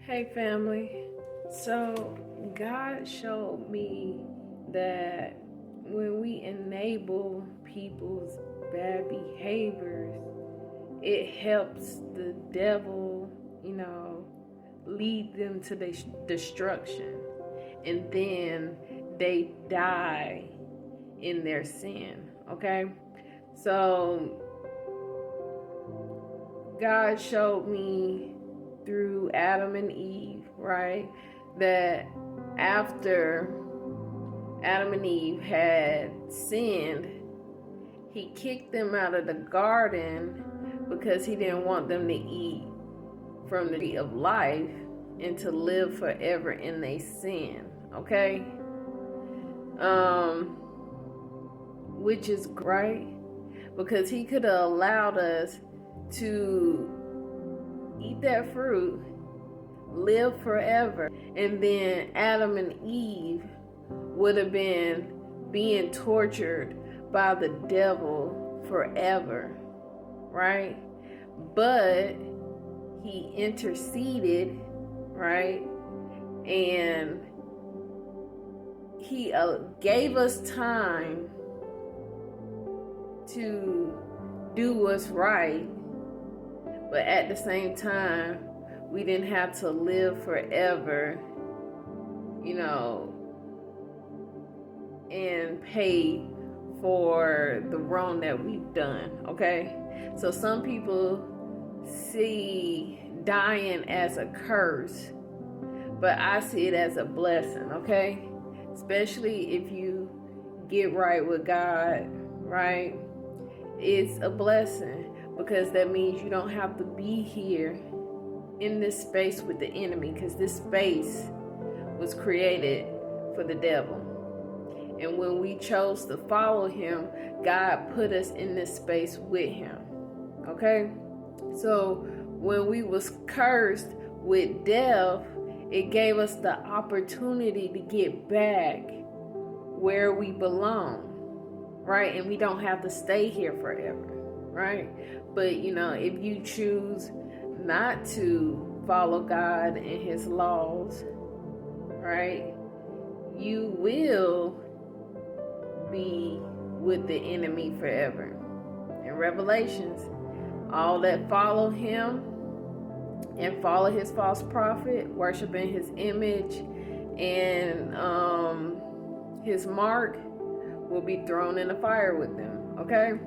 Hey family. So God showed me that when we enable people's bad behaviors, it helps the devil, lead them to destruction. And then they die in their sin. Okay? So God showed me through Adam and Eve, right? That after Adam and Eve had sinned, he kicked them out of the garden because he didn't want them to eat from the tree of life and to live forever in their sin, okay? Which is great because he could have allowed us to eat that fruit, live forever, and then Adam and Eve would have been being tortured by the devil forever, right? But he interceded, right? And he gave us time to do what's right, but at the same time, we didn't have to live forever, and pay for the wrong that we've done, okay? So some people see dying as a curse, but I see it as a blessing, okay? Especially if you get right with God, right? It's a blessing because that means you don't have to be here in this space with the enemy, because this space was created for the devil. And when we chose to follow him, God put us in this space with him, okay? So when we was cursed with death, it gave us the opportunity to get back where we belong, right? And we don't have to stay here forever, right? But if you choose not to follow God and his laws, right, you will be with the enemy forever. In Revelations, all that follow him and follow his false prophet, worshiping his image and his mark, will be thrown in the fire with them, okay?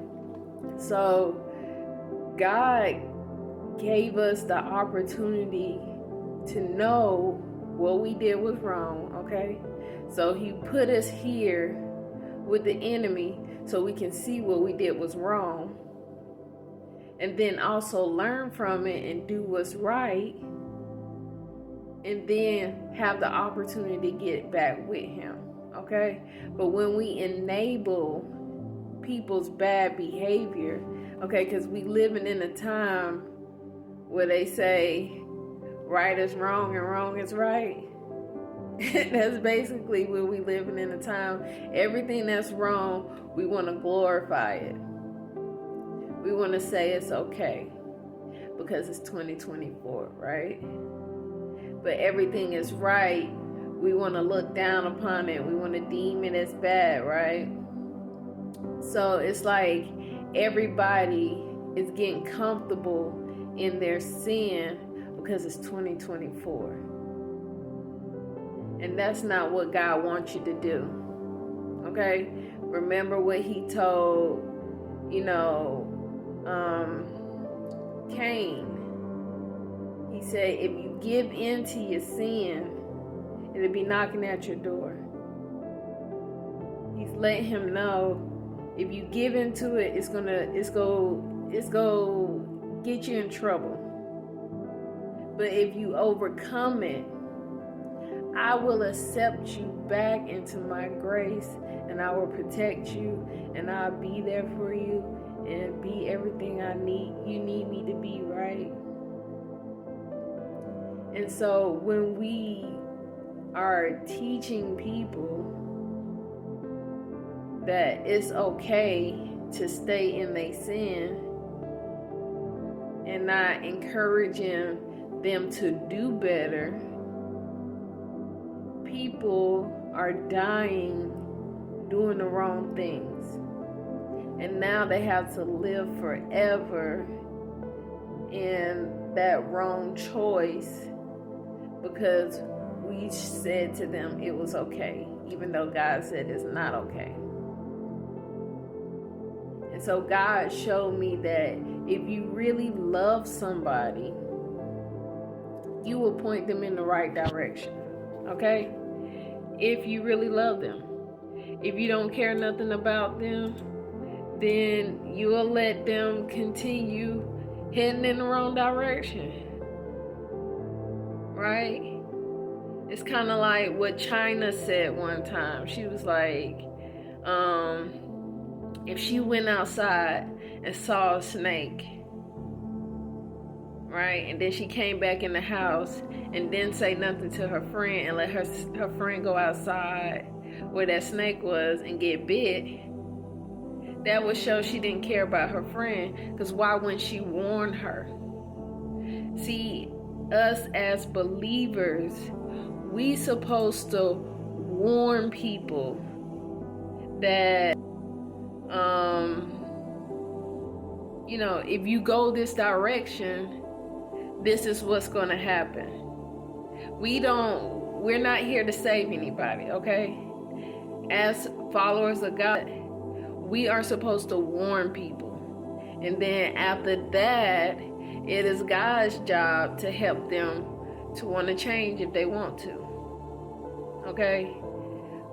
So God gave us the opportunity to know what we did was wrong, okay? So he put us here with the enemy so we can see what we did was wrong, and then also learn from it and do what's right, and then have the opportunity to get back with him, okay? But when we enable people's bad behavior, okay, because we living in a time where they say right is wrong and wrong is right. That's basically where we living in a time. Everything that's wrong, we want to glorify it. We want to say it's okay because it's 2024, right? But everything is right, we want to look down upon it. We want to deem it as bad, right? So it's like everybody is getting comfortable in their sin because it's 2024. And that's not what God wants you to do, okay? Remember what he told, Cain. He said, if you give in to your sin, it'll be knocking at your door. He's letting him know, if you give into it, it's gonna get you in trouble. But if you overcome it, I will accept you back into my grace, and I will protect you, and I'll be there for you, and be everything you need me to be, right? And so when we are teaching people that it's okay to stay in their sin and not encouraging them to do better, people are dying doing the wrong things. And now they have to live forever in that wrong choice because we said to them it was okay, even though God said it's not okay. And so God showed me that if you really love somebody, you will point them in the right direction, okay? If you really love them. If you don't care nothing about them, then you will let them continue heading in the wrong direction, right? It's kind of like what China said one time. She was like, if she went outside and saw a snake, right, and then she came back in the house and didn't say nothing to her friend and let her friend go outside where that snake was and get bit, that would show she didn't care about her friend, because why wouldn't she warn her? See, us as believers, we supposed to warn people that if you go this direction, this is what's going to happen. We're not here to save anybody, okay? As followers of God, we are supposed to warn people. And then after that, it is God's job to help them to want to change if they want to. Okay?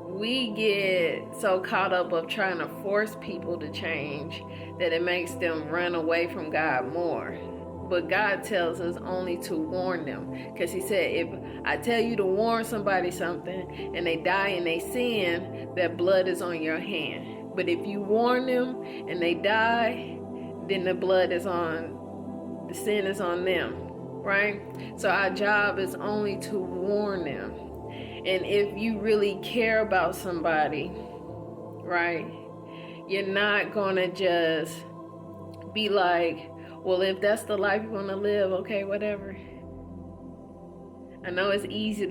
We get so caught up of trying to force people to change that it makes them run away from God more. But God tells us only to warn them. Because he said, if I tell you to warn somebody something and they die in their sin, that blood is on your hand. But if you warn them and they die, then the sin is on them, right? So our job is only to warn them. And if you really care about somebody, right, you're not going to just be like, well, if that's the life you want to live, okay, whatever. I know it's easy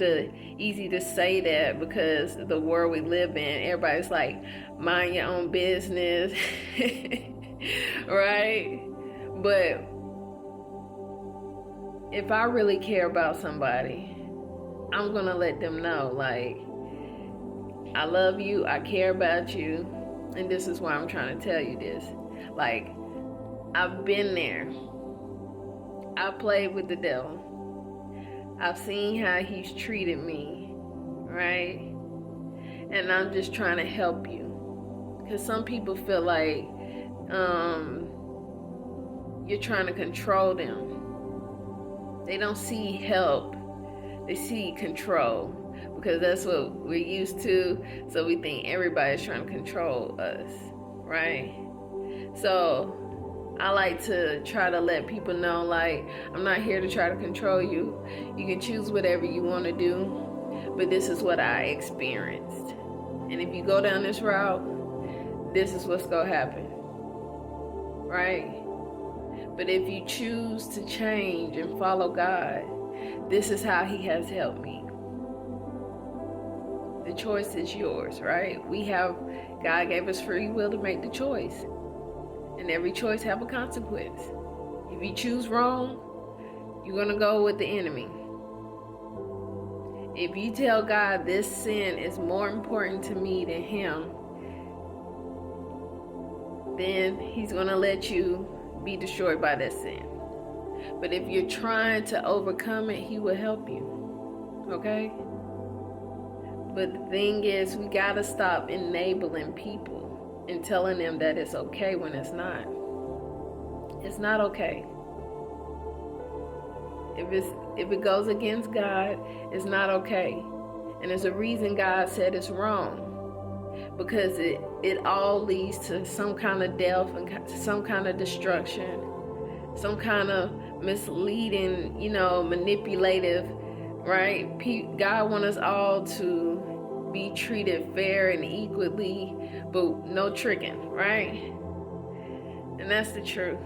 to say that because the world we live in, everybody's like, mind your own business, right? But if I really care about somebody, I'm going to let them know, like, I love you, I care about you, and this is why I'm trying to tell you this. Like, I've been there. I played with the devil. I've seen how he's treated me, right? And I'm just trying to help you. Because some people feel like you're trying to control them. They don't see help. They see control. Because that's what we're used to. So we think everybody's trying to control us, right? So I like to try to let people know, like, I'm not here to try to control you. You can choose whatever you want to do, but this is what I experienced. And if you go down this route, this is what's going to happen, right? But if you choose to change and follow God, this is how he has helped me. The choice is yours, right? God gave us free will to make the choice. And every choice have a consequence. If you choose wrong, you're going to go with the enemy. If you tell God this sin is more important to me than him, then he's going to let you be destroyed by that sin. But if you're trying to overcome it, he will help you. Okay? But the thing is, we got to stop enabling people and telling them that it's okay when it's not. It's not okay. If it goes against God, it's not okay. And there's a reason God said it's wrong. Because it all leads to some kind of death and some kind of destruction, some kind of misleading, manipulative, right? God wants us all to be treated fair and equally, but no tricking, right? And that's the truth.